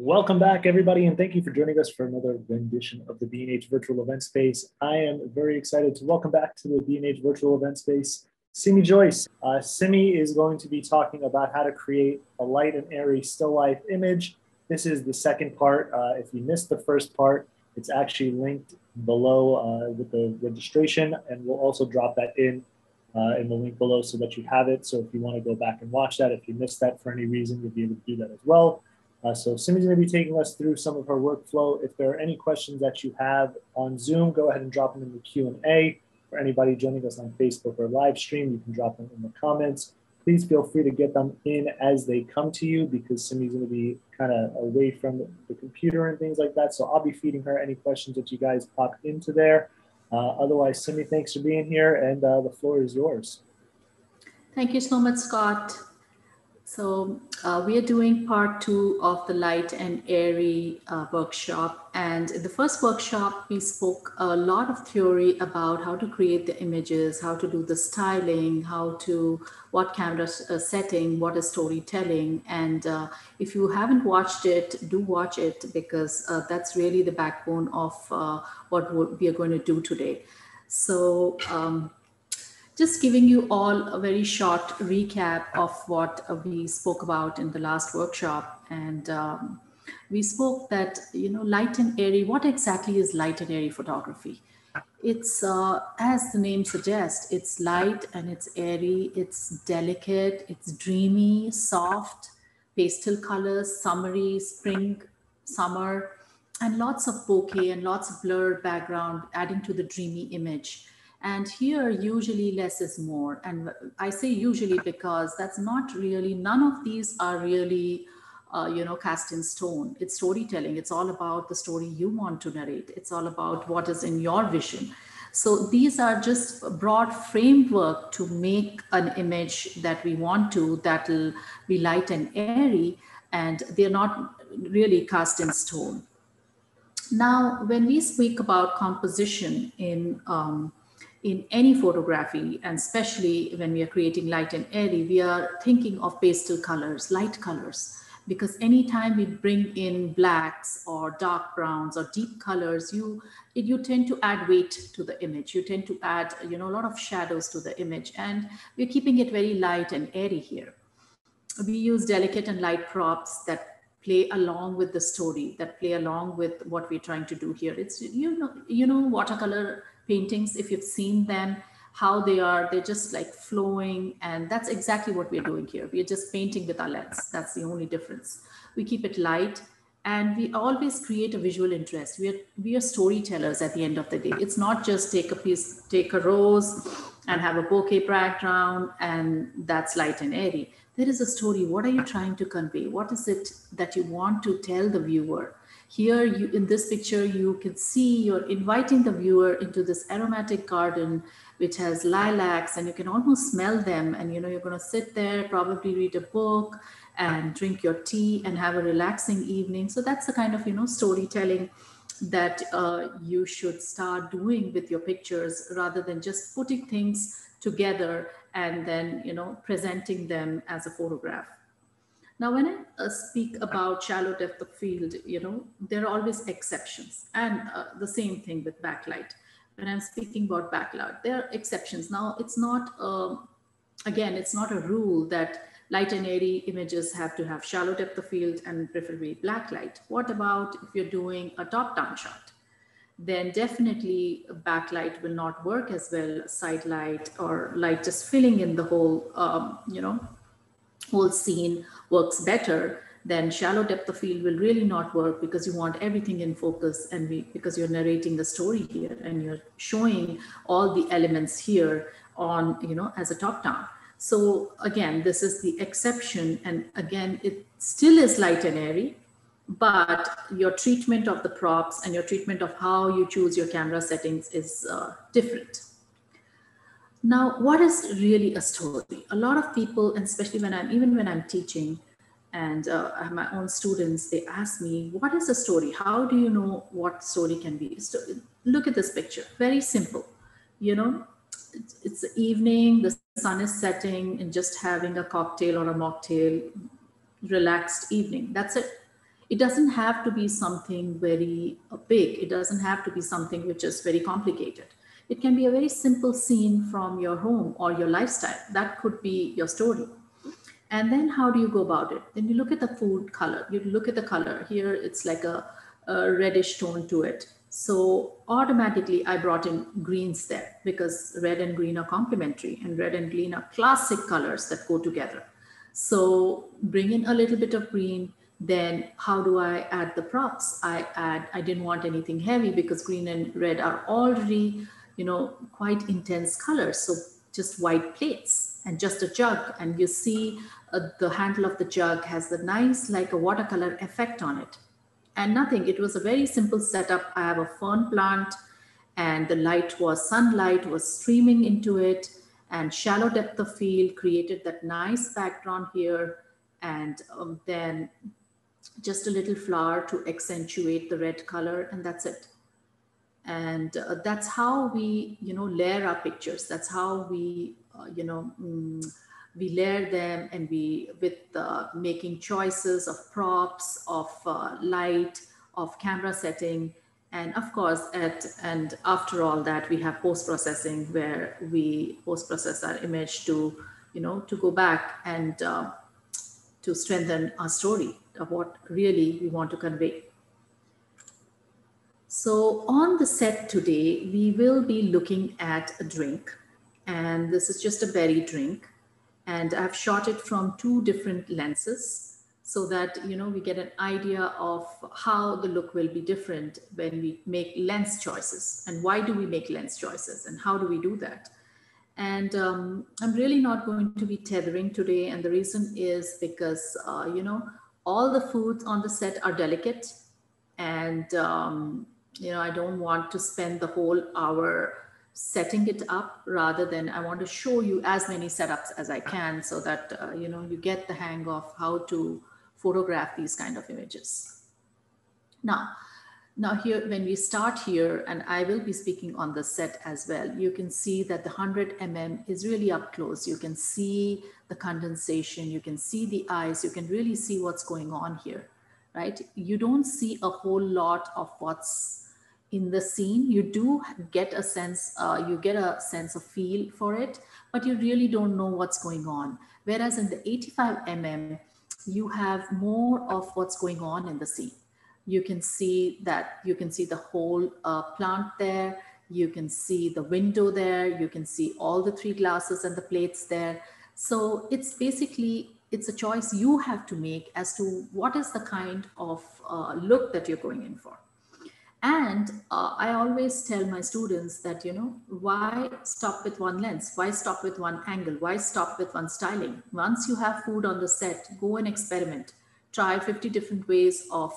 Welcome back, everybody, and thank you for joining us for another rendition of the B&H Virtual Event Space. I am very excited to welcome back to the B&H Virtual Event Space, Simi Jois. Simi is going to be talking about how to create a light and airy still life image. This is the second part. If you missed the first part, it's actually linked below with the registration, and we'll also drop that in the link below so that you have it. So if you want to go back and watch that, if you missed that for any reason, you'll be able to do that as well. So Simi's going to be taking us through some of her workflow. If there are any questions that you have on Zoom, go ahead and drop them in the Q&A. For anybody joining us on Facebook or live stream, you can drop them in the comments. Please feel free to get them in as they come to you because Simi's going to be kind of away from the computer and things like that. So I'll be feeding her any questions that you guys pop into there. Otherwise, Simi, thanks for being here, and the floor is yours. Thank you so much, Scott. So we are doing part 2 of the light and airy workshop. And in the first workshop, we spoke a lot of theory about how to create the images, how to do the styling, what camera setting, what is storytelling. And if you haven't watched it, do watch it because that's really the backbone of what we are going to do today. So just giving you all a very short recap of what we spoke about in the last workshop. And we spoke that, light and airy, what exactly is light and airy photography? It's, as the name suggests, it's light and it's airy, it's delicate, it's dreamy, soft, pastel colors, summery, spring, summer, and lots of bokeh and lots of blurred background adding to the dreamy image. And here, usually less is more. And I say usually because that's not really, none of these are really, cast in stone. It's storytelling. It's all about the story you want to narrate. It's all about what is in your vision. So these are just a broad framework to make an image that we want to, that will be light and airy, and they're not really cast in stone. Now, when we speak about composition in any photography, and especially when we are creating light and airy, we are thinking of pastel colors, light colors, because anytime we bring in blacks or dark browns or deep colors, you tend to add weight to the image. You tend to add, a lot of shadows to the image, and we're keeping it very light and airy here. We use delicate and light props that play along with the story, that play along with what we're trying to do here. It's, watercolor paintings, if you've seen them, how they're just like flowing, and that's exactly what we're doing here. We're just painting with our lens. That's the only difference. We keep it light, and we always create a visual interest. We are storytellers at the end of the day. It's not just take a rose and have a bokeh background and that's light and airy. There is a story. What are you trying to convey? What is it that you want to tell the viewer? Here, in this picture, you can see you're inviting the viewer into this aromatic garden, which has lilacs, and you can almost smell them. And, you're going to sit there, probably read a book and drink your tea and have a relaxing evening. So that's the kind of, storytelling that you should start doing with your pictures rather than just putting things together and then, presenting them as a photograph. Now, when I speak about shallow depth of field, there are always exceptions, and the same thing with backlight. When I'm speaking about backlight, there are exceptions. Now, it's not, again, it's not a rule that light and airy images have to have shallow depth of field and preferably black light. What about if you're doing a top-down shot? Then definitely backlight will not work as well. Side light or light just filling in the whole, whole scene works better. Then shallow depth of field will really not work because you want everything in focus, and because you're narrating the story here and you're showing all the elements here on, as a top down. So again, this is the exception. And again, it still is light and airy, but your treatment of the props and your treatment of how you choose your camera settings is different. Now, what is really a story? A lot of people, and especially when I'm teaching and I have my own students, they ask me, what is a story? How do you know what story can be? So look at this picture, very simple. It's the evening, the sun is setting, and just having a cocktail or a mocktail, relaxed evening. That's it. It doesn't have to be something very big. It doesn't have to be something which is very complicated. It can be a very simple scene from your home or your lifestyle. That could be your story. And then how do you go about it? Then you look at the food color. You look at the color. Here it's like a reddish tone to it. So automatically I brought in greens there because red and green are complementary, and red and green are classic colors that go together. So bring in a little bit of green. Then how do I add the props? I didn't want anything heavy because green and red are already, quite intense colors. So just white plates and just a jug. And you see the handle of the jug has the nice, like a watercolor effect on it. And nothing, it was a very simple setup. I have a fern plant, and the sunlight was streaming into it, and shallow depth of field created that nice background here. And then just a little flower to accentuate the red color, and that's it. And that's how we layer our pictures. That's how we we layer them, and we with making choices of props, of light, of camera setting. And of course, and after all that, we have post-processing, where we post-process our image to to go back and to strengthen our story of what really we want to convey. So on the set today, we will be looking at a drink, and this is just a berry drink. And I've shot it from 2 different lenses so that, we get an idea of how the look will be different when we make lens choices, and why do we make lens choices, and how do we do that. And I'm really not going to be tethering today. And the reason is because, all the foods on the set are delicate, and I don't want to spend the whole hour setting it up. Rather than, I want to show you as many setups as I can, so that you get the hang of how to photograph these kind of images. Now here, when we start here, and I will be speaking on the set as well, you can see that the 100 mm is really up close. You can see the condensation, you can see the eyes, you can really see what's going on here, right? You don't see a whole lot of what's in the scene. You do get a sense, of feel for it, but you really don't know what's going on. Whereas in the 85 mm, you have more of what's going on in the scene. You can see the whole plant there. You can see the window there. You can see all the 3 glasses and the plates there. So it's a choice you have to make as to what is the kind of look that you're going in for. And I always tell my students that, why stop with one lens? Why stop with one angle? Why stop with one styling? Once you have food on the set, go and experiment. Try 50 different ways of,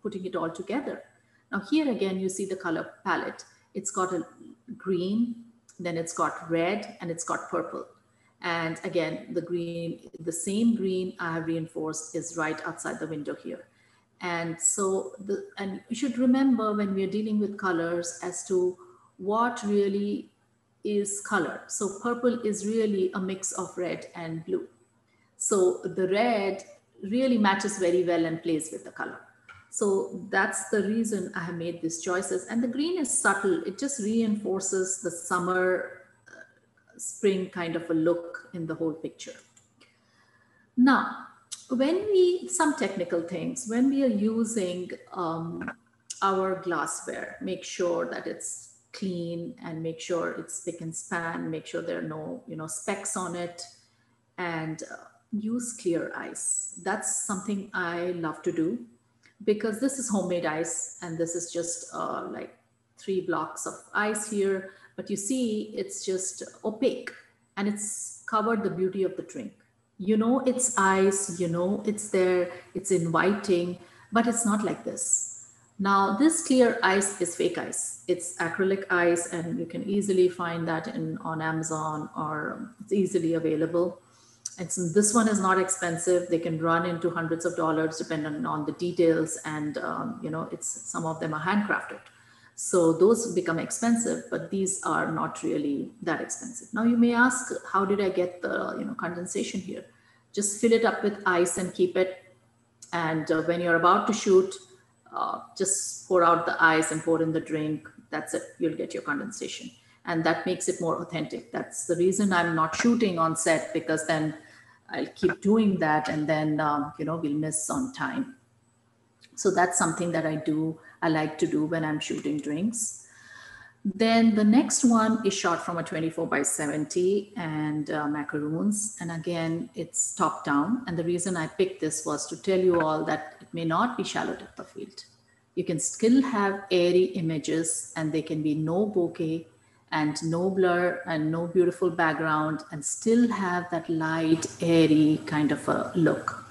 putting it all together. Now here again, you see the color palette. It's got a green, then it's got red, and it's got purple. And again, the same green I have reinforced is right outside the window here. And so, and you should remember when we are dealing with colors as to what really is color. So purple is really a mix of red and blue. So the red really matches very well and plays with the color. So that's the reason I have made these choices. And the green is subtle. It just reinforces the summer, spring kind of a look in the whole picture. Now, some technical things, when we are using our glassware, make sure that it's clean, and make sure it's spick and span, make sure there are no, specks on it, and use clear ice. That's something I love to do, because this is homemade ice, and this is just like 3 blocks of ice here, but you see it's just opaque, and it's covered the beauty of the drink. It's ice, it's there, it's inviting, but it's not like this. Now, this clear ice is fake ice. It's acrylic ice, and you can easily find that on Amazon, or it's easily available. And so this one is not expensive. They can run into hundreds of dollars depending on the details, and some of them are handcrafted. So those become expensive, but these are not really that expensive. Now you may ask, how did I get the condensation here? Just fill it up with ice and keep it And when you're about to shoot, just pour out the ice and pour in the drink. That's it. You'll get your condensation. And that makes it more authentic. That's the reason I'm not shooting on set, because then I'll keep doing that and then, we'll miss on time. So that's something that I like to do when I'm shooting drinks. Then the next one is shot from a 24x70 and macaroons. And again, it's top down. And the reason I picked this was to tell you all that it may not be shallow depth of field. You can still have airy images, and they can be no bokeh and no blur and no beautiful background, and still have that light, airy kind of a look.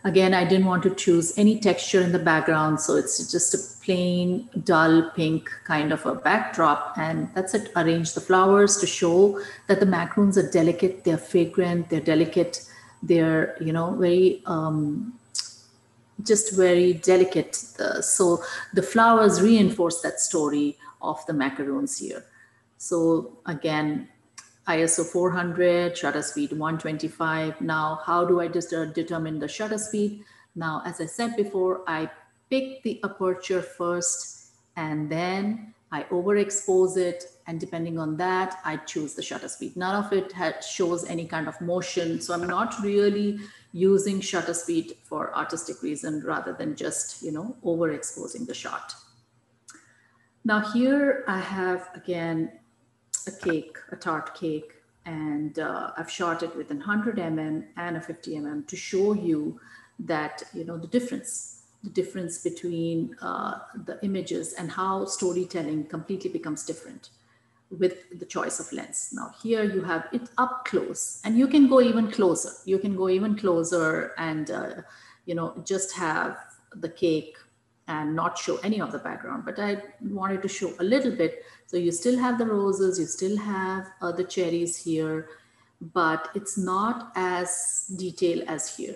Again, I didn't want to choose any texture in the background, so it's just a plain, dull pink kind of a backdrop, and that's it. Arrange the flowers to show that the macaroons are delicate, they're fragrant, they're delicate, they're, very, just very delicate. So the flowers reinforce that story of the macaroons here. So again, ISO 400, shutter speed 125. Now, how do I just determine the shutter speed? Now, as I said before, I pick the aperture first, and then I overexpose it. And depending on that, I choose the shutter speed. None of it shows any kind of motion. So I'm not really using shutter speed for artistic reason, rather than just, overexposing the shot. Now here I have, again, a tart cake, and I've shot it with a 100 mm and a 50 mm to show you that, the difference between the images and how storytelling completely becomes different with the choice of lens. Now here you have it up close, and you can go even closer. You can go even closer and, just have the cake and not show any of the background, but I wanted to show a little bit. So you still have the roses, you still have the cherries here, but it's not as detailed as here.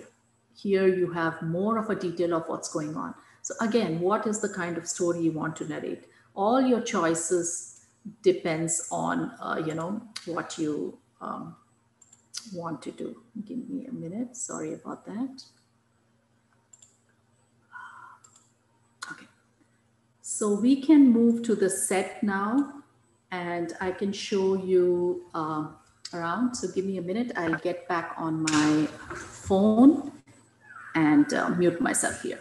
Here you have more of a detail of what's going on. So again, what is the kind of story you want to narrate? All your choices depends on, what you want to do. Give me a minute, sorry about that. Okay. So we can move to the set now, and I can show you around. So give me a minute. I'll get back on my phone and mute myself here.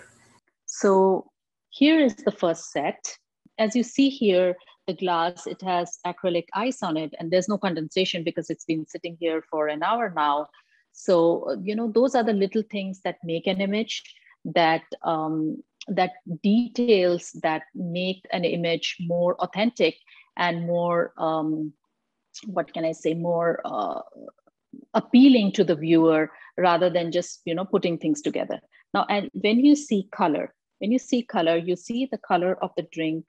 So here is the first set. As you see here, the glass, it has acrylic ice on it, and there's no condensation because it's been sitting here for an hour now. So, those are the little things that make an image, that details that make an image more authentic and more, what can I say, more appealing to the viewer, rather than just, putting things together. Now, and when you see color, you see the color of the drink.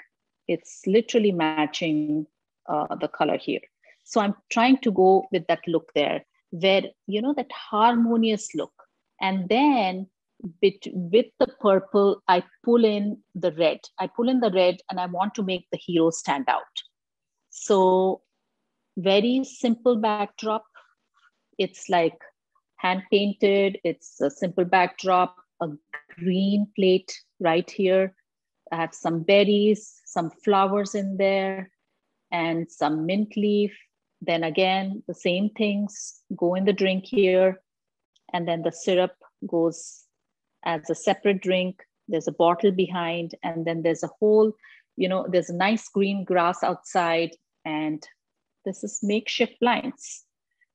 It's literally matching the color here. So I'm trying to go with that look there, where, that harmonious look. And then with the purple, I pull in the red. And I want to make the hero stand out. So very simple backdrop. It's like hand painted. It's a simple backdrop, a green plate right here. I have some berries, some flowers in there, and some mint leaf. Then again, the same things go in the drink here. And then the syrup goes as a separate drink. There's a bottle behind, and then there's a whole, there's a nice green grass outside, and this is makeshift blinds,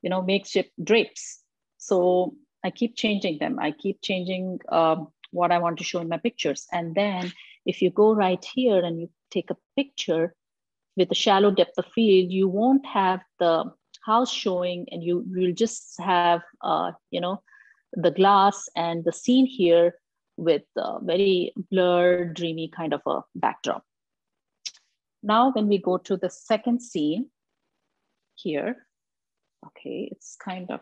makeshift drapes. So I keep changing them. I keep changing what I want to show in my pictures. And then if you go right here and you take a picture with a shallow depth of field, you won't have the house showing, and you will just have, the glass and the scene here with a very blurred, dreamy kind of a backdrop. Now, when we go to the second scene here, okay, it's kind of,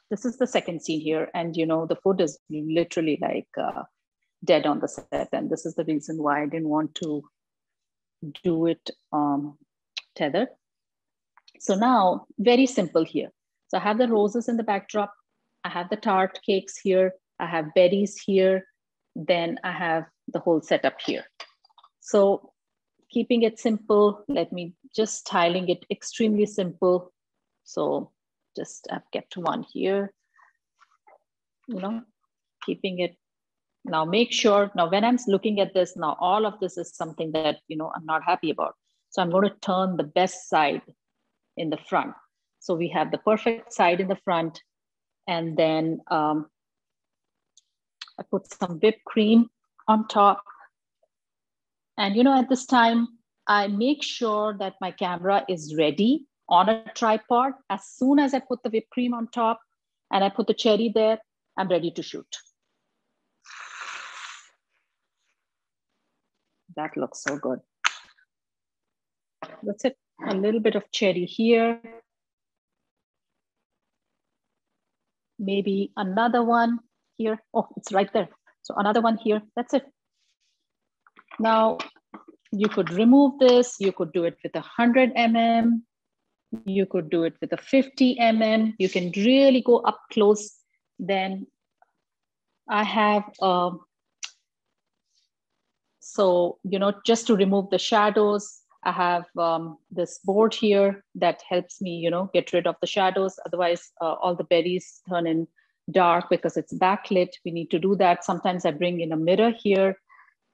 this is the second scene here. And, the food is literally like dead on the set. And this is the reason why I didn't want to do it tethered. So now, very simple here. So I have the roses in the backdrop. I have the tart cakes here. I have berries here, then I have the whole setup here. So keeping it simple, let me just styling it extremely simple. So just I've kept one here, keeping it. Now make sure, now when I'm looking at this, now all of this is something that, I'm not happy about. So I'm going to turn the best side in the front. So we have the perfect side in the front. And then I put some whipped cream on top. And, at this time, I make sure that my camera is ready on a tripod. As soon as I put the whipped cream on top and I put the cherry there, I'm ready to shoot. That looks so good. That's it. A little bit of cherry here. Maybe another one here. Oh, it's right there. So another one here. That's it. Now, you could remove this. You could do it with 100 mm. You could do it with a 50 mm. You can really go up close. Then I have, just to remove the shadows, I have this board here that helps me, get rid of the shadows. Otherwise, all the berries turn in dark because it's backlit. We need to do that. Sometimes I bring in a mirror here.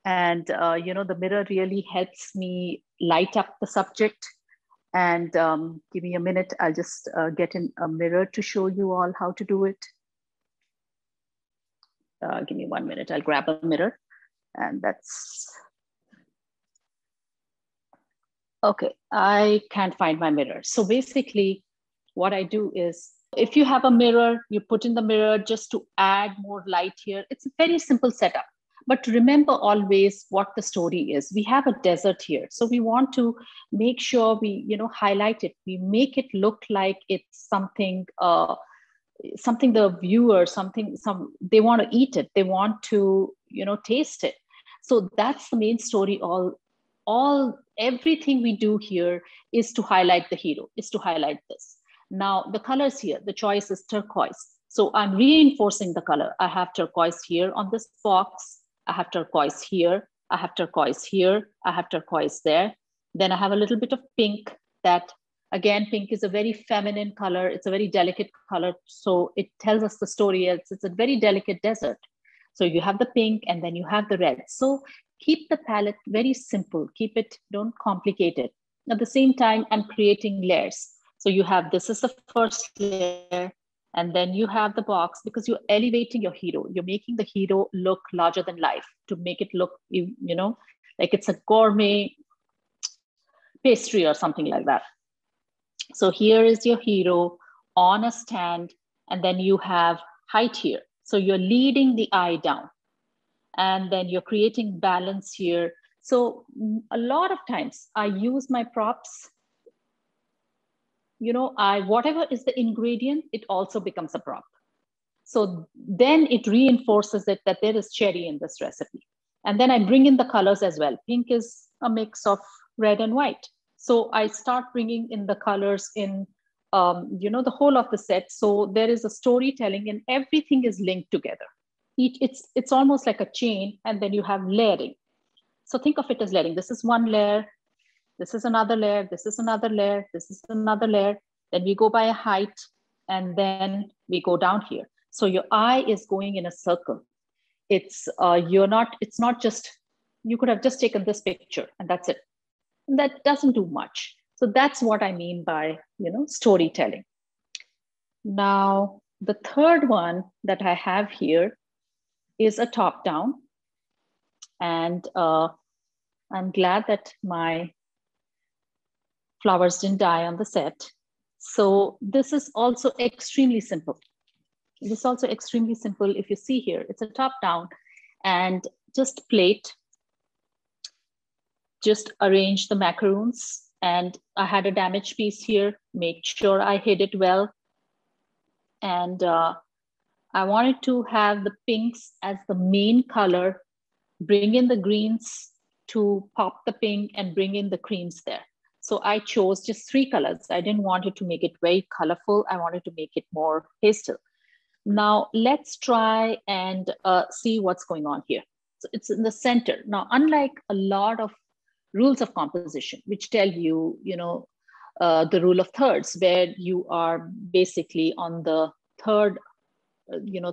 And, the mirror really helps me light up the subject. And give me a minute. I'll just get in a mirror to show you all how to do it. Give me 1 minute. I'll grab a mirror. And that's, okay, I can't find my mirror. So basically what I do is, if you have a mirror, you put in the mirror just to add more light here. It's a very simple setup. But remember always what the story is. We have a desert here. So we want to make sure we, highlight it. We make it look like it's something, something the viewer, they want to eat it. They want to, taste it. So that's the main story. Everything we do here is to highlight the hero, is to highlight this. Now the colors here, the choice is turquoise. So I'm reinforcing the color. I have turquoise here on this box. I have turquoise here. I have turquoise here. I have turquoise there. Then I have a little bit of pink that, again, pink is a very feminine color. It's a very delicate color. So it tells us the story. It's a very delicate desert. So you have the pink and then you have the red. So keep the palette very simple. Keep it, don't complicate it. At the same time, I'm creating layers. So you have, this is the first layer, and then you have the box, because you're elevating your hero. You're making the hero look larger than life to make it look, like it's a gourmet pastry or something like that. So here is your hero on a stand, and then you have height here. So you're leading the eye down, and then you're creating balance here. So a lot of times I use my props. Whatever is the ingredient, it also becomes a prop. So then it reinforces it that there is cherry in this recipe. And then I bring in the colors as well. Pink is a mix of red and white. So I start bringing in the colors in, the whole of the set. So there is a storytelling and everything is linked together. It's almost like a chain, and then you have layering. So think of it as layering. This is one layer. This is another layer, this is another layer, this is another layer. Then we go by a height, and then we go down here. So your eye is going in a circle. It's not just, you could have just taken this picture and that's it. And that doesn't do much. So that's what I mean by, storytelling. Now, the third one that I have here is a top down. And I'm glad that my flowers didn't die on the set. So this is also extremely simple. This is also extremely simple. If you see here, it's a top down, and just plate, just arrange the macaroons. And I had a damaged piece here, make sure I hid it well. And I wanted to have the pinks as the main color, bring in the greens to pop the pink, and bring in the creams there. So I chose just 3 colors. I didn't want it to make it very colorful. I wanted to make it more pastel. Now let's try and see what's going on here. So it's in the center. Now, unlike a lot of rules of composition, which tell you, the rule of thirds, where you are basically on the third,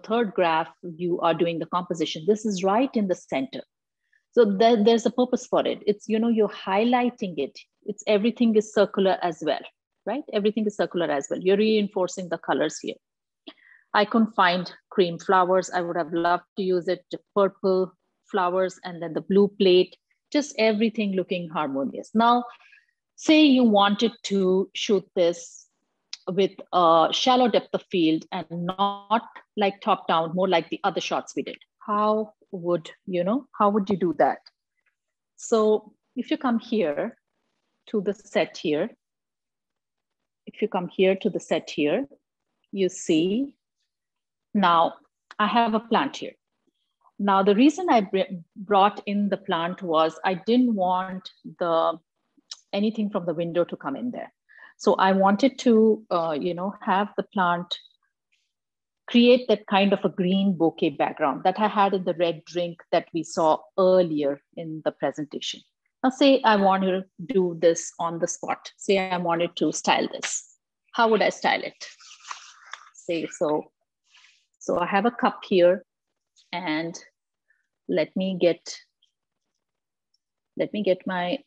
third graph, you are doing the composition. This is right in the center. So there's a purpose for it. It's, you're highlighting it. It's everything is circular as well, right? Everything is circular as well. You're reinforcing the colors here. I couldn't find cream flowers. I would have loved to use it, the purple flowers, and then the blue plate, just everything looking harmonious. Now, say you wanted to shoot this with a shallow depth of field and not like top down, more like the other shots we did. How would you do that? So if you come here to the set here, you see, now I have a plant here. Now, the reason I brought in the plant was I didn't want anything from the window to come in there. So I wanted to, have the plant create that kind of a green bouquet background that I had in the red drink that we saw earlier in the presentation. Now, say I want to do this on the spot. Say I wanted to style this. How would I style it? Say so. So I have a cup here, and let me get my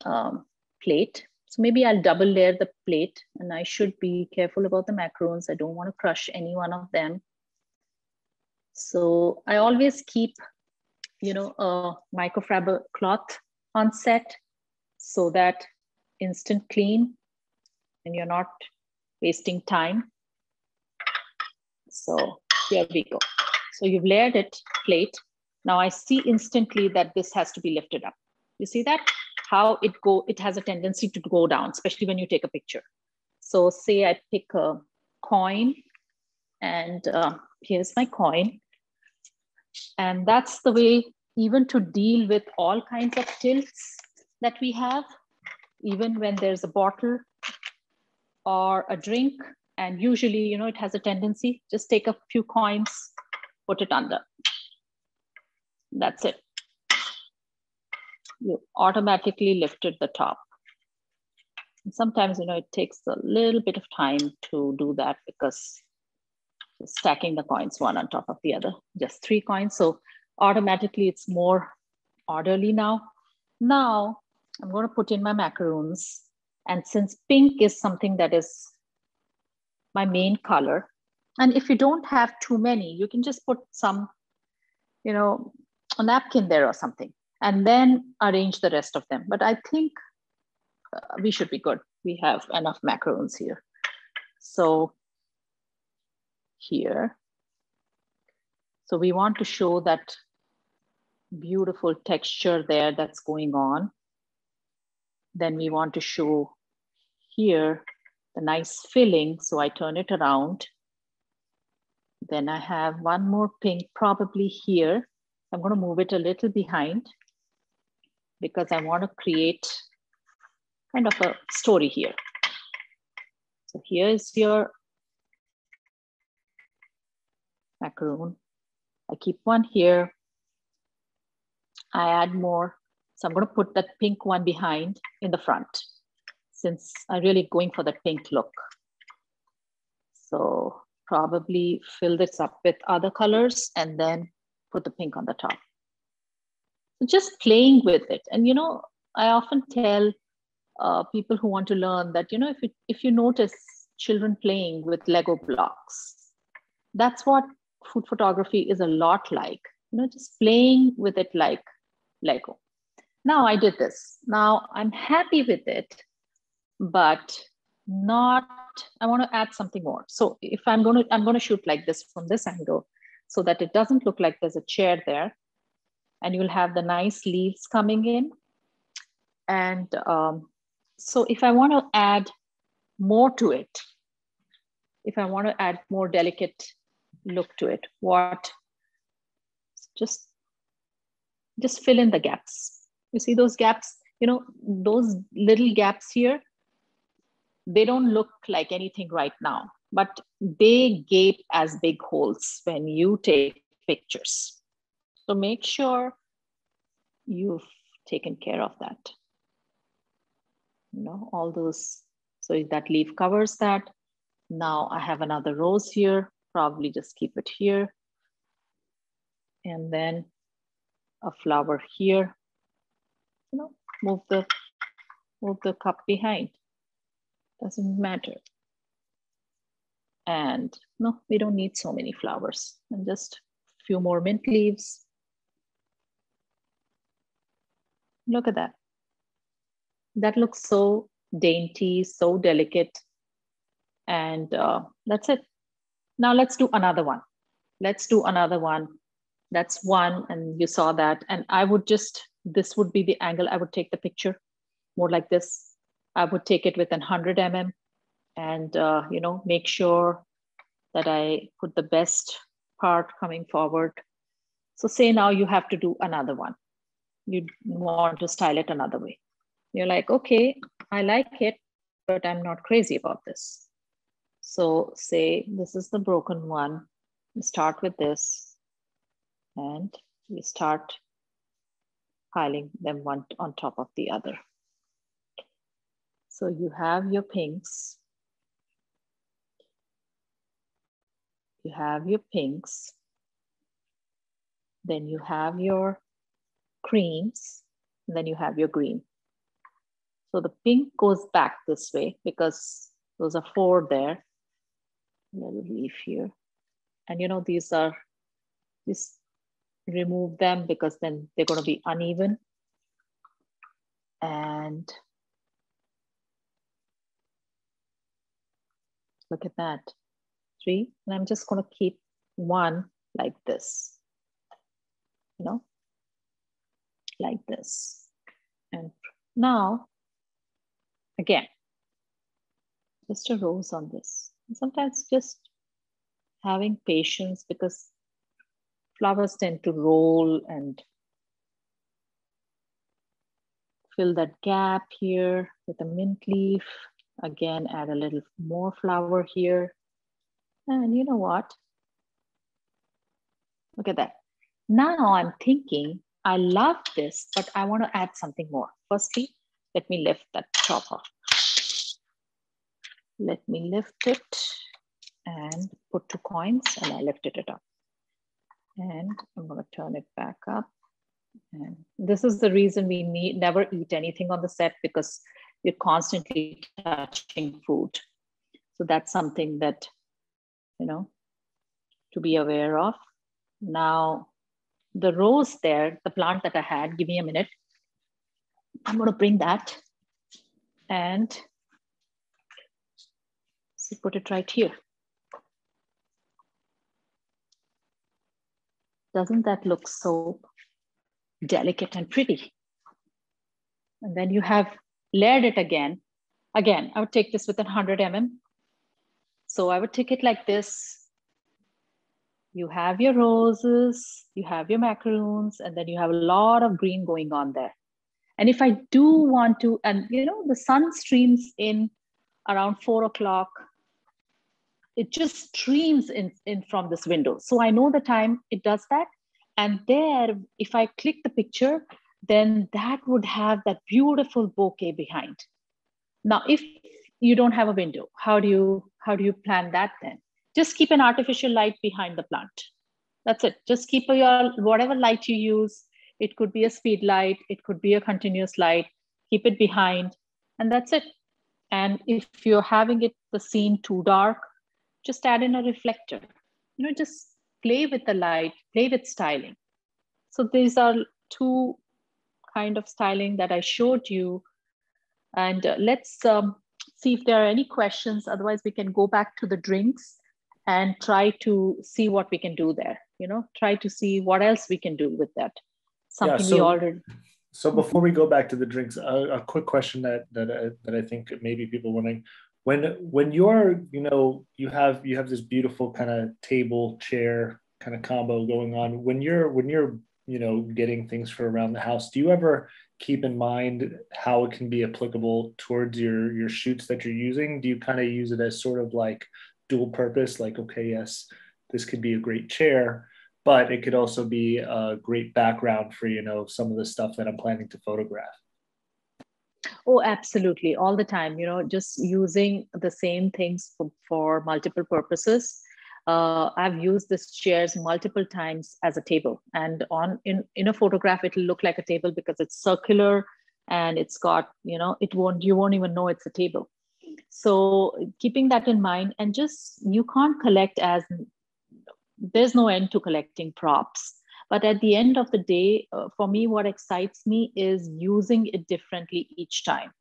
plate. So maybe I'll double layer the plate, and I should be careful about the macaroons. I don't want to crush any one of them. So I always keep, a microfiber cloth on set so that instant clean and you're not wasting time. So here we go. So you've layered it, plate. Now I see instantly that this has to be lifted up. You see that? How it has a tendency to go down, especially when you take a picture. So say I pick a coin, and here's my coin. And that's the way, even to deal with all kinds of tilts that we have, even when there's a bottle or a drink, and usually, it has a tendency, just take a few coins, put it under. That's it. You automatically lifted the top. And sometimes, it takes a little bit of time to do that because stacking the coins one on top of the other, just 3 coins. So automatically it's more orderly now. Now I'm going to put in my macaroons. And since pink is something that is my main color, and if you don't have too many, you can just put some, a napkin there or something, and then arrange the rest of them. But I think we should be good. We have enough macaroons here. So here, so we want to show that beautiful texture there that's going on. Then we want to show here the nice filling. So I turn it around. Then I have one more pink probably here. I'm going to move it a little behind because I want to create kind of a story here. So here's your macaroon. I keep one here. I add more. So I'm going to put that pink one behind in the front, since I'm really going for that pink look. So probably fill this up with other colors and then put the pink on the top. So just playing with it. And, I often tell people who want to learn that, if you notice children playing with Lego blocks, that's what food photography is a lot like, just playing with it like Lego. Now I did this. Now I'm happy with it, but I want to add something more. So if I'm going to shoot like this from this angle so that it doesn't look like there's a chair there, and you'll have the nice leaves coming in. And so if I want to add more to it, if I want to add more delicate look to it, just fill in the gaps. You see those gaps, those little gaps here, they don't look like anything right now. but they gape as big holes when you take pictures. So make sure you've taken care of that. You know, all those, so that leaf covers that. Now I have another rose here, probably just keep it here. And then a flower here. You know, move the cup behind. Doesn't matter. And no, we don't need so many flowers. And just a few more mint leaves. Look at that. That looks so dainty, so delicate. And that's it. Now let's do another one. Let's do another one. That's one, and you saw that. And I would just, this would be the angle I would take the picture, more like this. I would take it with 100 mm and, you know, make sure that I put the best part coming forward. So say now you have to do another one. You want to style it another way. You're like, okay, I like it, but I'm not crazy about this. So say this is the broken one. You start with this and you start piling them one on top of the other. So you have your pinks. You have your pinks. Then you have your creams. And then you have your green. So the pink goes back this way because those are 4 there. Little leaf here. And you know, these are, just remove them because then they're going to be uneven. And look at that, 3. And I'm just going to keep one like this, you know, like this. And now, again, just a rose on this. And sometimes just having patience because flowers tend to roll and fill that gap here with a mint leaf. Again, add a little more flower here. And you know what? Look at that. Now I'm thinking, I love this, but I want to add something more. Firstly, let me lift that top off. Let me lift it and put 2 coins, and I lifted it up. And I'm going to turn it back up. And this is the reason we never eat anything on the set, because we're constantly touching food. So that's something that, you know, to be aware of. Now, the rose there, the plant that I had, give me a minute. I'm going to bring that and put it right here. Doesn't that look so delicate and pretty? And then you have layered it again. Again, I would take this with 100 mm. So I would take it like this. You have your roses, you have your macaroons, and then you have a lot of green going on there. And if I do want to, and you know, the sun streams in around 4 o'clock, it just streams in from this window. So I know the time it does that. And there, if I click the picture, then that would have that beautiful bouquet behind. Now, if you don't have a window, how do you plan that then? Just keep an artificial light behind the plant. That's it. Just keep your, whatever light you use. It could be a speed light. It could be a continuous light. Keep it behind, and that's it. And if you're having it, the scene too dark, just add in a reflector. You know, just play with the light, play with styling. So these are 2 kind of styling that I showed you. And let's see if there are any questions. Otherwise, we can go back to the drinks and try to see what we can do there. You know, try to see what else we can do with that. Something we already. So before we go back to the drinks, a quick question that I think maybe people wondering, when you're, you know, you have this beautiful kind of table chair kind of combo going on, when you're you know, getting things for around the house, do you ever keep in mind how it can be applicable towards your shoots that you're using? Do you kind of use it as sort of like dual purpose, like, okay, yes, this could be a great chair, but it could also be a great background for, some of the stuff that I'm planning to photograph. Oh, absolutely. All the time, just using the same things for multiple purposes. I've used this chairs multiple times as a table, and in a photograph, it'll look like a table because it's circular and it's got, you won't even know it's a table. So keeping that in mind, and just, you can't collect there's no end to collecting props. But at the end of the day, for me, what excites me is using it differently each time,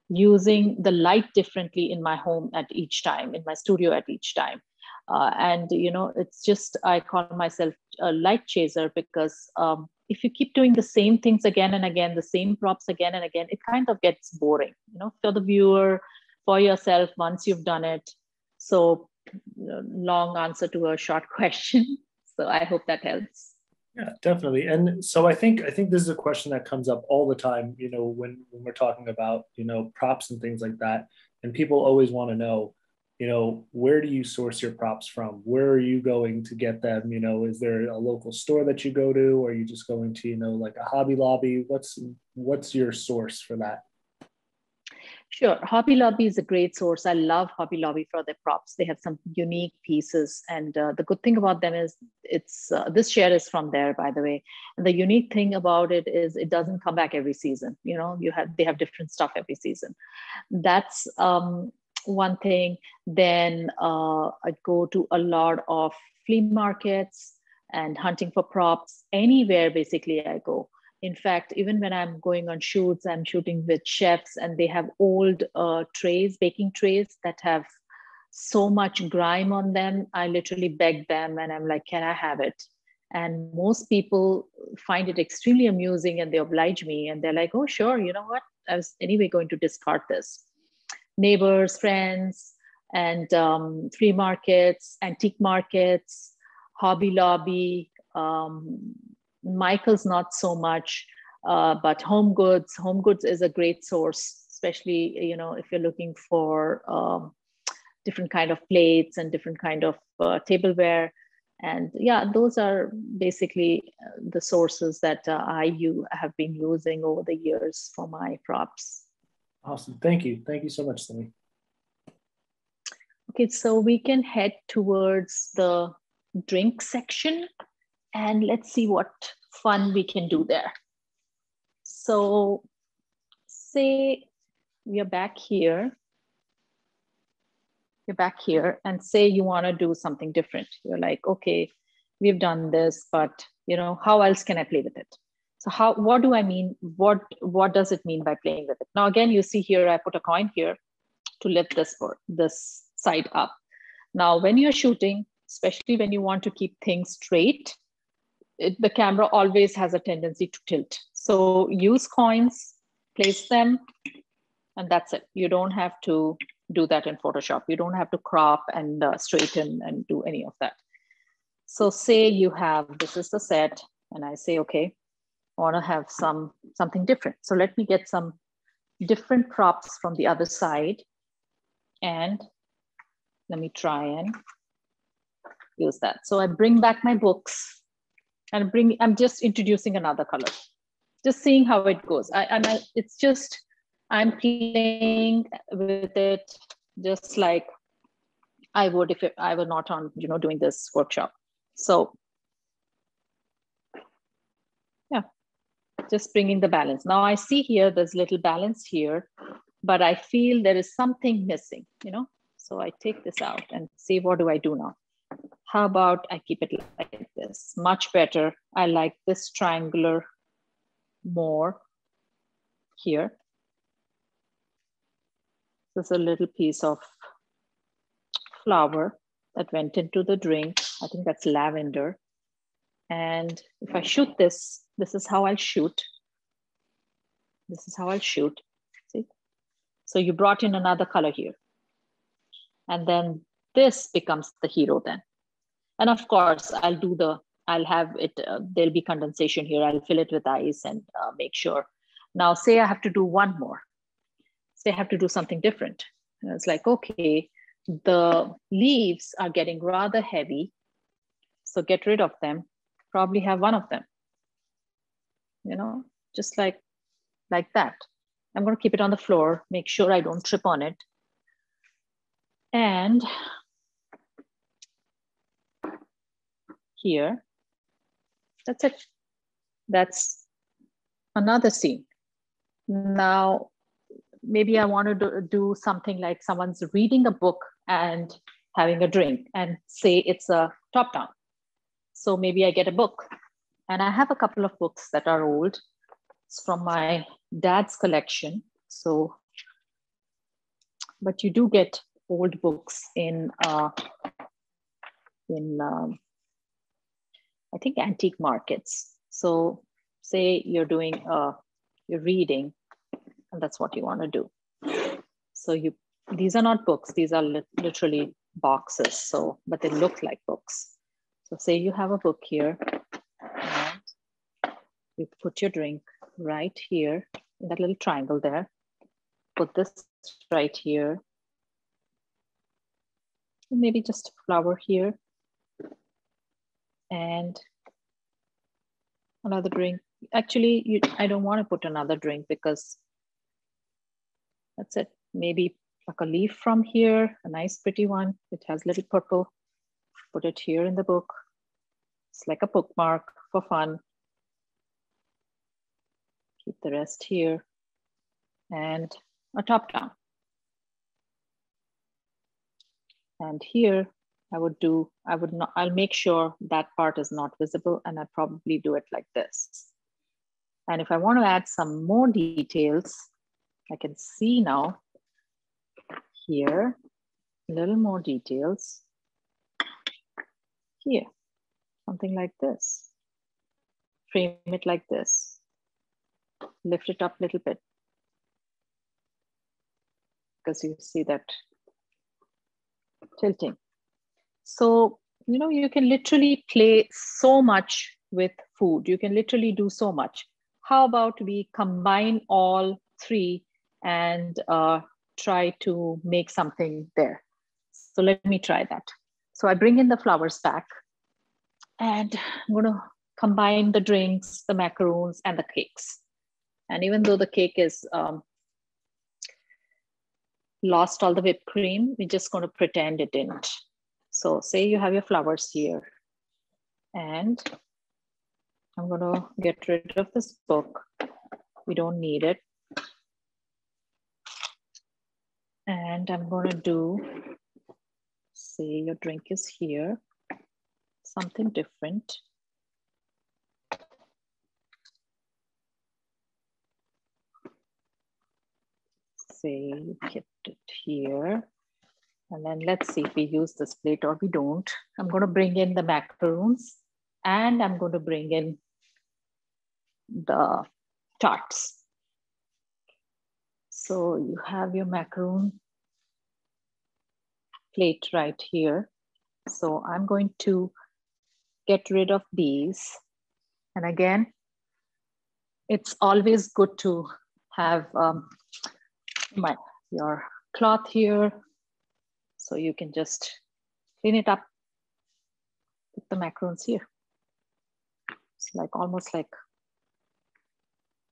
using the light differently in my home at each time, in my studio at each time. And, it's just, I call myself a light chaser because if you keep doing the same things again and again, the same props again and again, it kind of gets boring, for the viewer, for yourself, once you've done it. So long answer to a short question. So I hope that helps. Yeah, definitely. And so I think this is a question that comes up all the time, when we're talking about, props and things like that. And people always want to know, where do you source your props from? Where are you going to get them? Is there a local store that you go to? Or are you just going to, like a Hobby Lobby? What's your source for that? Sure. Hobby Lobby is a great source. I love Hobby Lobby for their props. They have some unique pieces. And the good thing about them is this chair is from there, by the way. And the unique thing about it is it doesn't come back every season. They have different stuff every season. That's one thing. Then I go to a lot of flea markets and hunting for props. Anywhere, basically, I go. In fact, even when I'm going on shoots, I'm shooting with chefs and they have old baking trays that have so much grime on them. I literally beg them and I'm like, can I have it? And most people find it extremely amusing and they oblige me and they're like, oh, sure, you know what? I was anyway going to discard this. Neighbors, friends, and flea markets, antique markets, Hobby Lobby, Michael's not so much, but Home Goods. Home Goods is a great source, especially, if you're looking for different kind of plates and different kind of tableware. And yeah, those are basically the sources that I have been using over the years for my props. Awesome. Thank you. Thank you so much, Simi. Okay, so we can head towards the drink section. And let's see what fun we can do there. So say you're back here. You're back here and say you want to do something different. You're like, okay, we've done this, but how else can I play with it? So what do I mean? What does it mean by playing with it? Now, again, you see here, I put a coin here to lift this side up. Now, when you're shooting, especially when you want to keep things straight, the camera always has a tendency to tilt. So use coins, place them, and that's it. You don't have to do that in Photoshop. You don't have to crop and straighten and do any of that. So say this is the set, and I say, okay, I want to have something different. So let me get some different props from the other side. And let me try and use that. So I bring back my books. And I'm just introducing another color, just seeing how it goes. I'm playing with it just like I would if I were not on, doing this workshop. So yeah, just bringing the balance. Now I see here, there's little balance here, but I feel there is something missing, So I take this out and see, what do I do now? How about I keep it like this? Much better. I like this triangular more here. This is a little piece of flower that went into the drink. I think that's lavender. And if I shoot this is how I'll shoot. This is how I'll shoot. See? So you brought in another color here. And then this becomes the hero then. And of course, I'll have it, there'll be condensation here. I'll fill it with ice and make sure. Now, say I have to do one more. Say I have to do something different. And it's like, okay, the leaves are getting rather heavy. So get rid of them. Probably have one of them, you know, just like that. I'm going to keep it on the floor, make sure I don't trip on it. And here, that's it. That's another scene. Now, maybe I want to do something like someone's reading a book and having a drink, and say it's a top down. So maybe I get a book, and I have a couple of books that are old. It's from my dad's collection. So, but you do get old books in I think antique markets. So say you're doing, you're reading, and that's what you want to do. So these are not books, these are literally boxes. So, but they look like books. So say you have a book here, and you put your drink right here in that little triangle there. Put this right here. Maybe just a flower here. And another drink. Actually, I don't want to put another drink because that's it. Maybe like a leaf from here, a nice pretty one. It has little purple. Put it here in the book. It's like a bookmark for fun. Keep the rest here. And a top down. And here I'll make sure that part is not visible, and I'll probably do it like this. And if I want to add some more details, I can see now here, a little more details here, something like this. Frame it like this. Lift it up a little bit, because you see that tilting. So, you know, you can literally play so much with food. You can literally do so much. How about we combine all three and try to make something there? So let me try that. So I bring in the flowers back, and I'm going to combine the drinks, the macaroons, and the cakes. And even though the cake is lost all the whipped cream, we're just going to pretend it didn't. So say you have your flowers here, and I'm going to get rid of this book. We don't need it. And I'm going to do, say your drink is here, something different. Say you kept it here. And then let's see if we use this plate or we don't. I'm going to bring in the macaroons, and I'm going to bring in the tarts. So you have your macaroon plate right here. So I'm going to get rid of these. And again, it's always good to have your cloth here. So you can just clean it up. Put the macaroons here. It's like almost like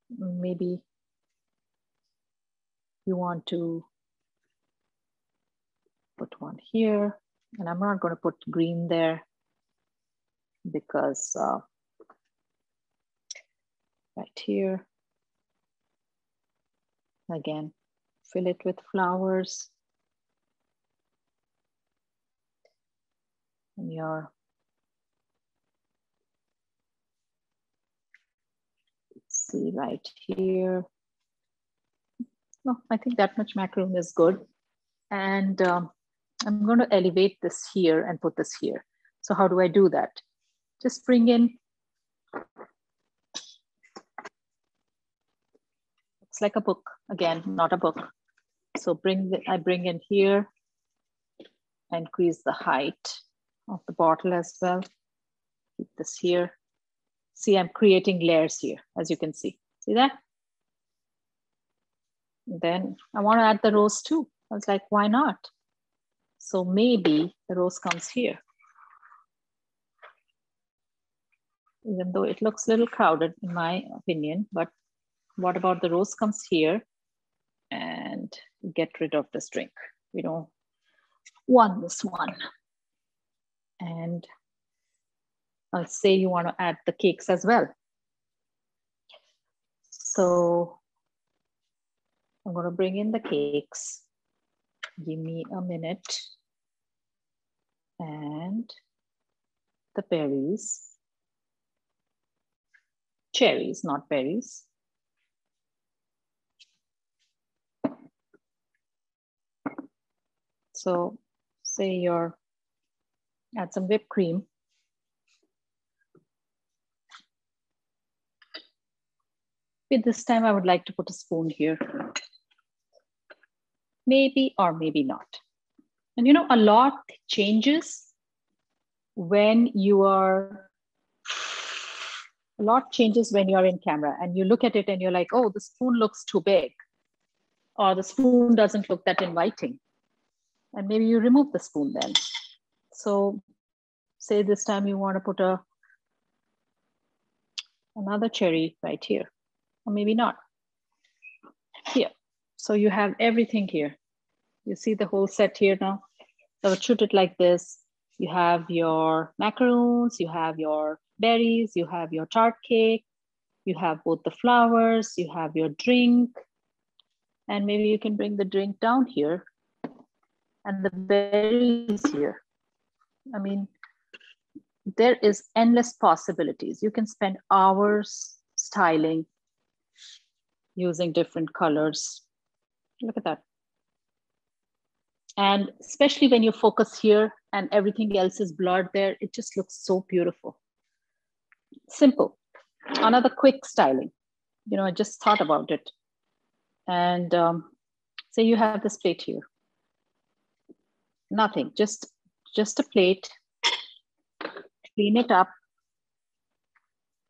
maybe you want to put one here. And I'm not going to put green there because right here, again, fill it with flowers. And your see right here. No, I think that much macaroon is good. And I'm going to elevate this here and put this here. So how do I do that? Just bring in, it's like a book, again, not a book. So I bring in here, increase the height of the bottle as well. Keep this here. See, I'm creating layers here, as you can see. See that? Then I want to add the rose too. I was like, why not? So maybe the rose comes here. Even though it looks a little crowded in my opinion, but what about the rose comes here and get rid of this drink? We don't want this one. And I'll say you want to add the cakes as well. So I'm going to bring in the cakes. Give me a minute. And the berries. Cherries, not berries. So say you're, add some whipped cream. But this time I would like to put a spoon here. Maybe or maybe not. And you know, a lot changes when you are, a lot changes when you're in camera and you look at it and you're like, oh, the spoon looks too big, or the spoon doesn't look that inviting. And maybe you remove the spoon then. So say this time you want to put another cherry right here, or maybe not. Here. So you have everything here. You see the whole set here now? So I would shoot it like this. You have your macaroons, you have your berries, you have your tart cake, you have both the flowers, you have your drink, and maybe you can bring the drink down here and the berries here. I mean, there is endless possibilities. You can spend hours styling using different colors. Look at that. And especially when you focus here and everything else is blurred there, it just looks so beautiful. Simple. Another quick styling. You know, I just thought about it. And say you have this plate here. Nothing, just a plate. Clean it up.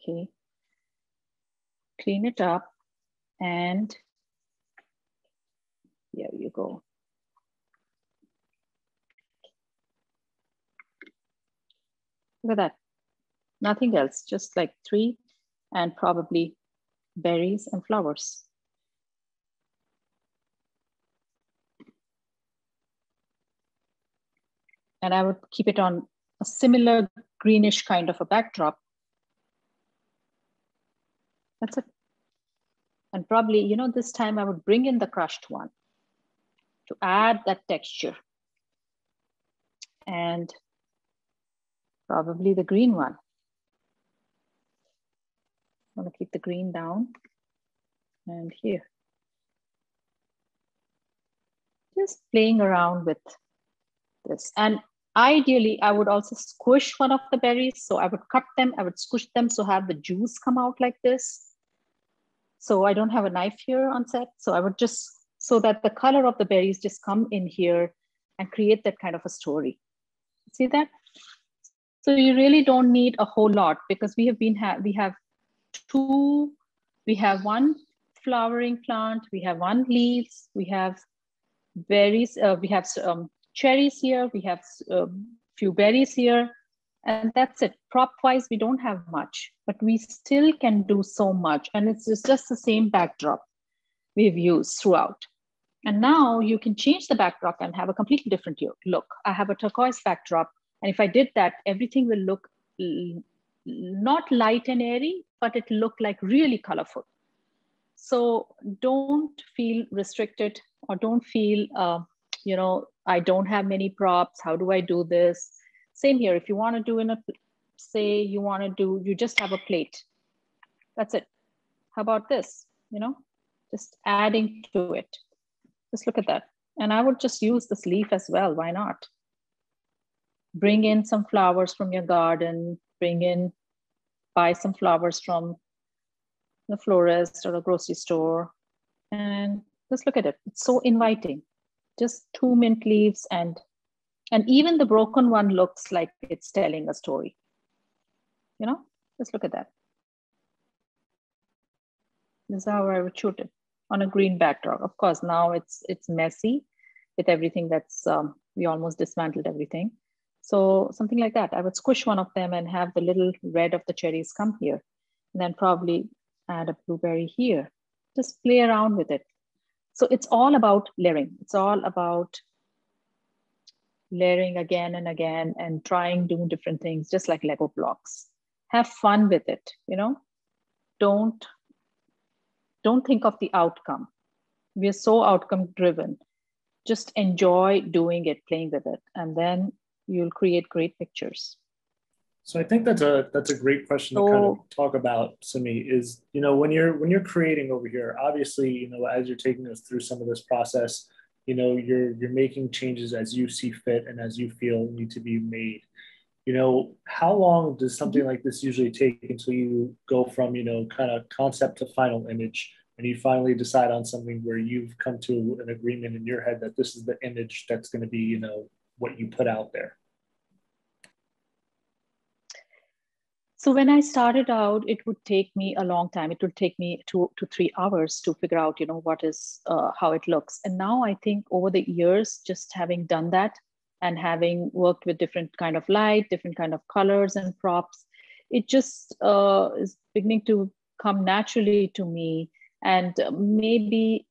Okay. Clean it up. And here you go. Look at that. Nothing else, just like 3 and probably berries and flowers. And I would keep it on a similar greenish kind of a backdrop. That's it. And probably, you know, this time I would bring in the crushed one to add that texture. And probably the green one. I'm gonna keep the green down and here. Just playing around with this. And ideally, I would also squish one of the berries. So I would cut them, I would squish them so have the juice come out like this. So I don't have a knife here on set. So I would just, so that the color of the berries just come in here and create that kind of a story. See that? So you really don't need a whole lot because we have one flowering plant, we have one leaves, we have berries, we have cherries here, we have few berries here, and that's it. Prop wise, we don't have much, but we still can do so much. And it's just the same backdrop we've used throughout. And now you can change the backdrop and have a completely different look. I have a turquoise backdrop. And if I did that, everything will look not light and airy, but it look like really colorful. So don't feel restricted or don't feel, you know, I don't have many props. How do I do this? Same here. If you want to do say you want to do, you just have a plate. That's it. How about this? You know, just adding to it. Just look at that. And I would just use this leaf as well. Why not? Bring in some flowers from your garden, buy some flowers from the florist or a grocery store, and just look at it. It's so inviting. Just 2 mint leaves and even the broken one looks like it's telling a story. You know, just look at that. This is how I would shoot it on a green backdrop. Of course, now it's messy with everything that's we almost dismantled everything. So something like that. I would squish one of them and have the little red of the cherries come here. And then probably add a blueberry here. Just play around with it. So it's all about layering. It's all about layering again and again and trying doing different things, just like Lego blocks. Have fun with it, you know? Don't think of the outcome. We are so outcome driven. Just enjoy doing it, playing with it, and then you'll create great pictures. So I think that's a great question to kind of talk about, Simi, is, you know, when you're creating over here, obviously, you know, as you're taking us through some of this process, you know, you're making changes as you see fit and as you feel need to be made. You know, how long does something like this usually take until you go from, you know, kind of concept to final image, and you finally decide on something where you've come to an agreement in your head that this is the image that's going to be, you know, what you put out there? So when I started out, it would take me a long time. It would take me 2 to 3 hours to figure out, you know, what is, how it looks. And now I think over the years, just having done that and having worked with different kind of light, different kind of colors and props, it just is beginning to come naturally to me. And maybe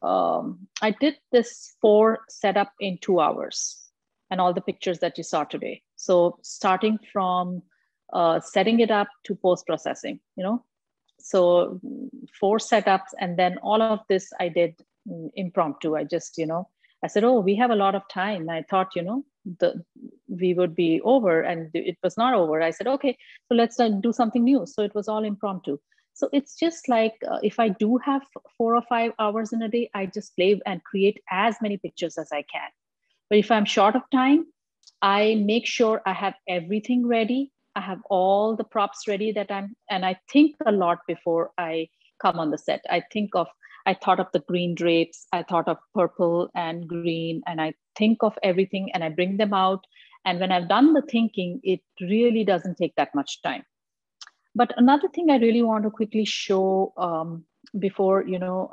I did this 4 setup in 2 hours and all the pictures that you saw today. So starting from setting it up to post-processing, you know, so 4 setups, and then all of this I did impromptu. I just, you know, I said, oh, we have a lot of time. I thought, you know, we would be over, and it was not over. I said, okay, so let's do something new. So it was all impromptu. So it's just like, if I do have 4 or 5 hours in a day, I just play and create as many pictures as I can. But if I'm short of time, I make sure I have everything ready. I have all the props ready and I think a lot before I come on the set. I thought of the green drapes, I thought of purple and green, and I think of everything and I bring them out. And when I've done the thinking, it really doesn't take that much time. But another thing I really want to quickly show before, you know,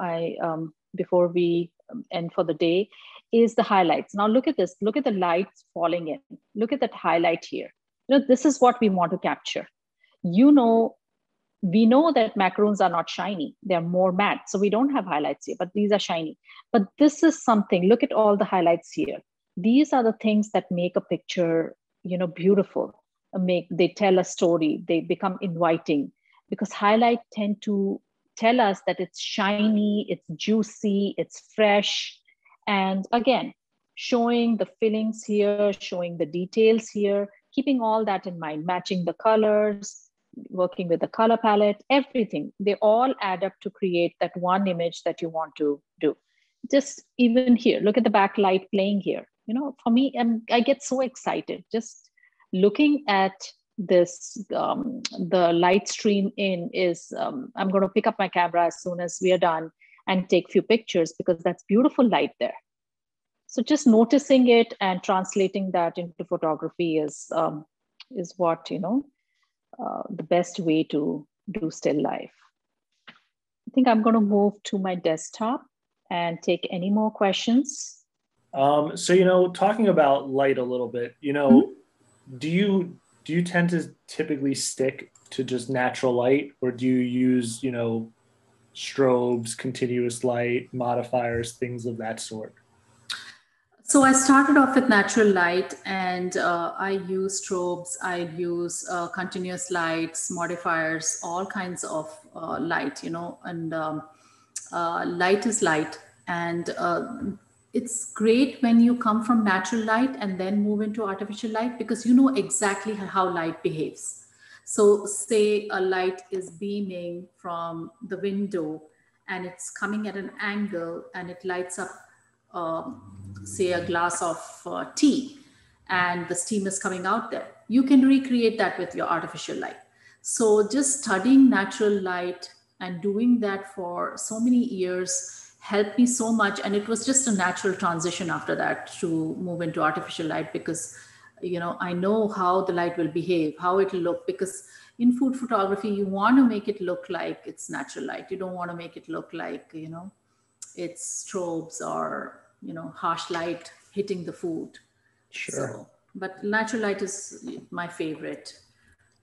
before we end for the day is the highlights. Now look at this, look at the lights falling in. Look at that highlight here. You know, this is what we want to capture. You know, we know that macaroons are not shiny. They're more matte. So we don't have highlights here, but these are shiny. But this is something, look at all the highlights here. These are the things that make a picture, you know, beautiful. They tell a story, they become inviting, because highlight tend to tell us that it's shiny, it's juicy, it's fresh. And again, showing the fillings here, showing the details here, keeping all that in mind, matching the colors, working with the color palette, everything, they all add up to create that one image that you want to do. Just even here, look at the backlight playing here. You know, for me, I get so excited just looking at this. The light stream in is, I'm going to pick up my camera as soon as we are done and take a few pictures, because that's beautiful light there. So just noticing it and translating that into photography is what, you know, the best way to do still life. I think I'm going to move to my desktop and take any more questions. So, you know, talking about light a little bit, you know, do you tend to typically stick to just natural light, or do you use, you know, strobes, continuous light, modifiers, things of that sort? So I started off with natural light, and I use strobes, I use continuous lights, modifiers, all kinds of light, you know, and light is light. And it's great when you come from natural light and then move into artificial light, because you know exactly how light behaves. So say a light is beaming from the window and it's coming at an angle and it lights up, say, a glass of tea, and the steam is coming out there. You can recreate that with your artificial light. So just studying natural light and doing that for so many years helped me so much. And it was just a natural transition after that to move into artificial light, because, you know, I know how the light will behave, how it will look, because in food photography, you want to make it look like it's natural light. You don't want to make it look like, you know, it's strobes or, you know, harsh light hitting the food. Sure. So, but natural light is my favorite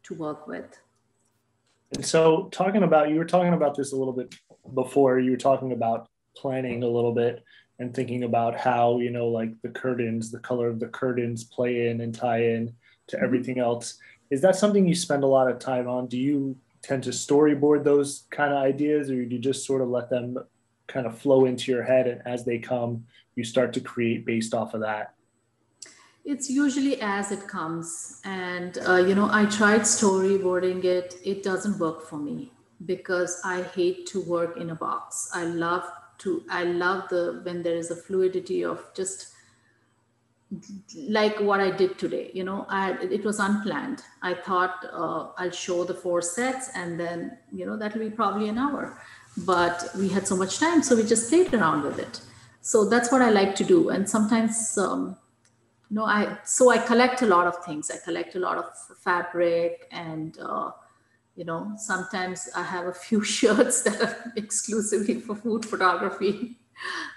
to work with. And so you were talking about this a little bit before. You were talking about planning a little bit and thinking about how, like the curtains, the color of the curtains play in and tie in to everything else. Is that something you spend a lot of time on? Do you tend to storyboard those kind of ideas, or do you just sort of let them kind of flow into your head, and as they come, you start to create based off of that? It's usually as it comes. And, I tried storyboarding it. It doesn't work for me because I hate to work in a box. I love when there is a fluidity of just like what I did today. It was unplanned. I thought I'll show the 4 sets and then, that'll be probably an hour. But we had so much time, so we just played around with it. So that's what I like to do. And sometimes, I collect a lot of things. I collect a lot of fabric, and sometimes I have a few shirts that are exclusively for food photography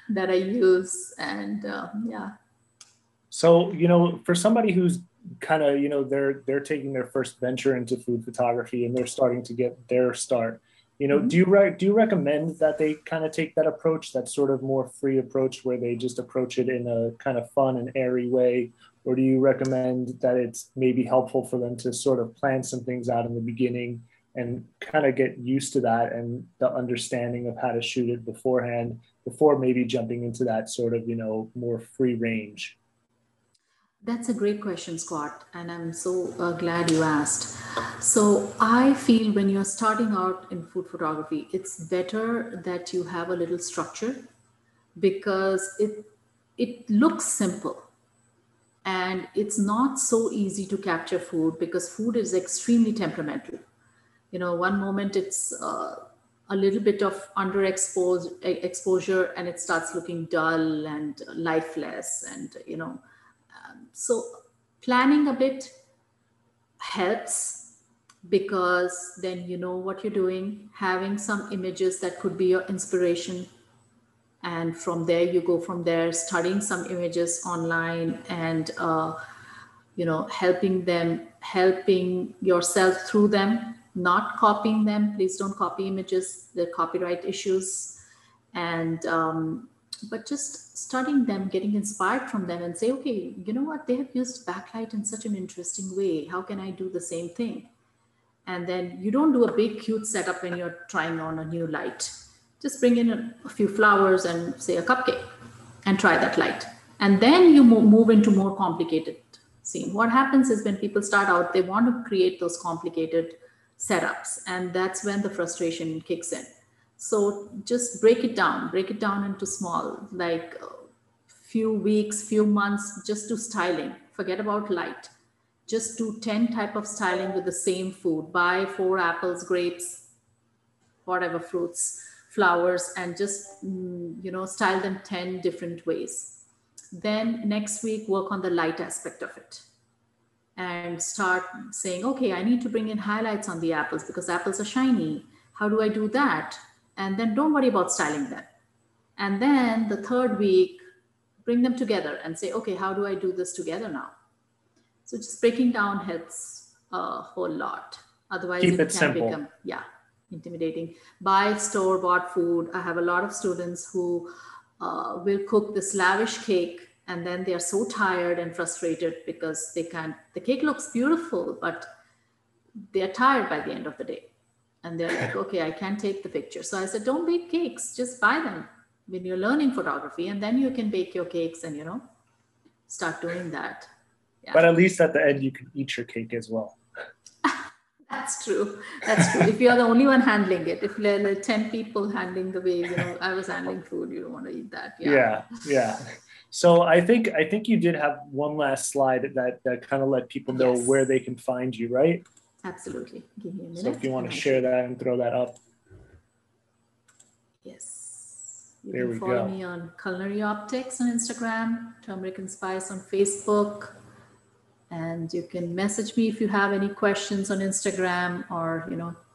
that I use, and yeah. So, for somebody who's kind of, they're taking their first venture into food photography and they're starting to get their start, do you recommend that they kind of take that approach, that sort of more free approach where they just approach it in a kind of fun and airy way? Or do you recommend that it's maybe helpful for them to sort of plan some things out in the beginning and kind of get used to that and the understanding of how to shoot it beforehand, before maybe jumping into that sort of, more free range? That's a great question, Scott, and I'm so glad you asked. So I feel when you're starting out in food photography, it's better that you have a little structure, because it looks simple and it's not so easy to capture food, because food is extremely temperamental. One moment it's a little bit of underexposed exposure and it starts looking dull and lifeless, and so planning a bit helps, because then you know what you're doing, having some images that could be your inspiration. And from there, you go from there, studying some images online and, helping yourself through them, not copying them. Please don't copy images, there are copyright issues. And, but just studying them, getting inspired from them, and say, okay, you know what, they have used backlight in such an interesting way. How can I do the same thing? And then you don't do a big, cute setup when you're trying on a new light. Just bring in a few flowers and say a cupcake and try that light. And then you move into more complicated scene. What happens is when people start out, they want to create those complicated setups. And that's when the frustration kicks in. So just break it down into small, like few weeks, few months, just do styling. Forget about light. Just do 10 type of styling with the same food. Buy 4 apples, grapes, whatever fruits, flowers, and just, style them 10 different ways. Then next week, work on the light aspect of it and start saying, okay, I need to bring in highlights on the apples because apples are shiny. How do I do that? And then don't worry about styling them. And then the third week, bring them together and say, okay, how do I do this together now? So just breaking down helps a whole lot. Otherwise, Keep it can simple. become, intimidating. Buy store-bought food. I have a lot of students who will cook this lavish cake, and then they are so tired and frustrated because they can't. The cake looks beautiful, but they are tired by the end of the day. And they're like, okay, I can't take the picture. So I said, don't bake cakes, just buy them when you're learning photography, and then you can bake your cakes and, start doing that. Yeah. But at least at the end, you can eat your cake as well. That's true. That's true. If you're the only one handling it, if there are 10 people handling the way, I was handling food, you don't want to eat that. Yeah. So I think you did have one last slide that kind of let people know where they can find you, right? Absolutely. Give me a minute. So if you want to share that and throw that up. Yes. You can follow me on Culinary Optics on Instagram, Turmeric and Spice on Facebook. And you can message me if you have any questions on Instagram, or,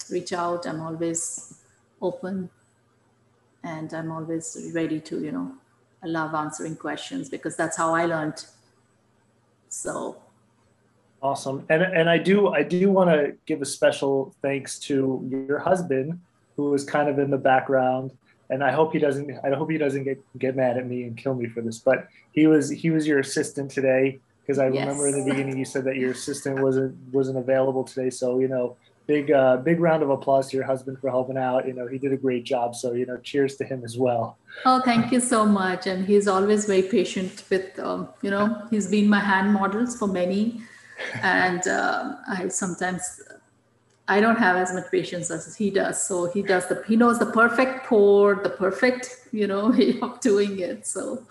reach out. I'm always open and I'm always ready to, I love answering questions because that's how I learned. So awesome. And I do want to give a special thanks to your husband, who was kind of in the background. And I hope he doesn't get mad at me and kill me for this, but he was your assistant today, because I remember in the beginning you said that your assistant wasn't available today. So, big round of applause to your husband for helping out. He did a great job. So, cheers to him as well. Oh, thank you so much. And he's always very patient with, he's been my hand models for many. And I don't have as much patience as he does. So he knows the perfect pour, the perfect, way of doing it. So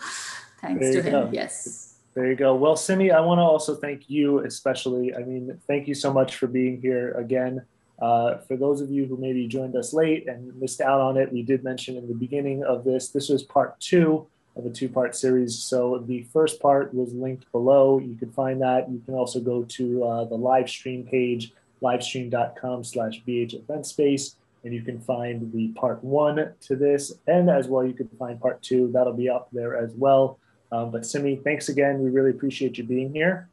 thanks to him. Yes. There you go. Well, Simi, I want to also thank you especially. Thank you so much for being here again. For those of you who maybe joined us late and missed out on it, we did mention in the beginning of this was part 2 of a 2-part series. So the first part was linked below. You can find that. You can also go to the live stream page, livestream.com/BH Event Space, and you can find the part 1 to this. And as well, you can find part 2. That'll be up there as well. But Simi, thanks again. We really appreciate you being here.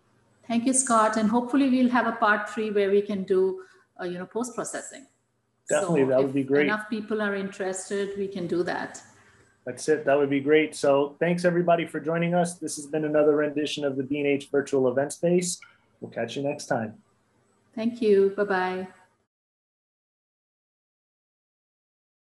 Thank you, Scott. And hopefully we'll have a part 3 where we can do, post-processing. Definitely, so that would be great. If enough people are interested, we can do that. That's it. That would be great. So thanks everybody for joining us. This has been another rendition of the B&H Virtual Event Space. We'll catch you next time. Thank you. Bye-bye.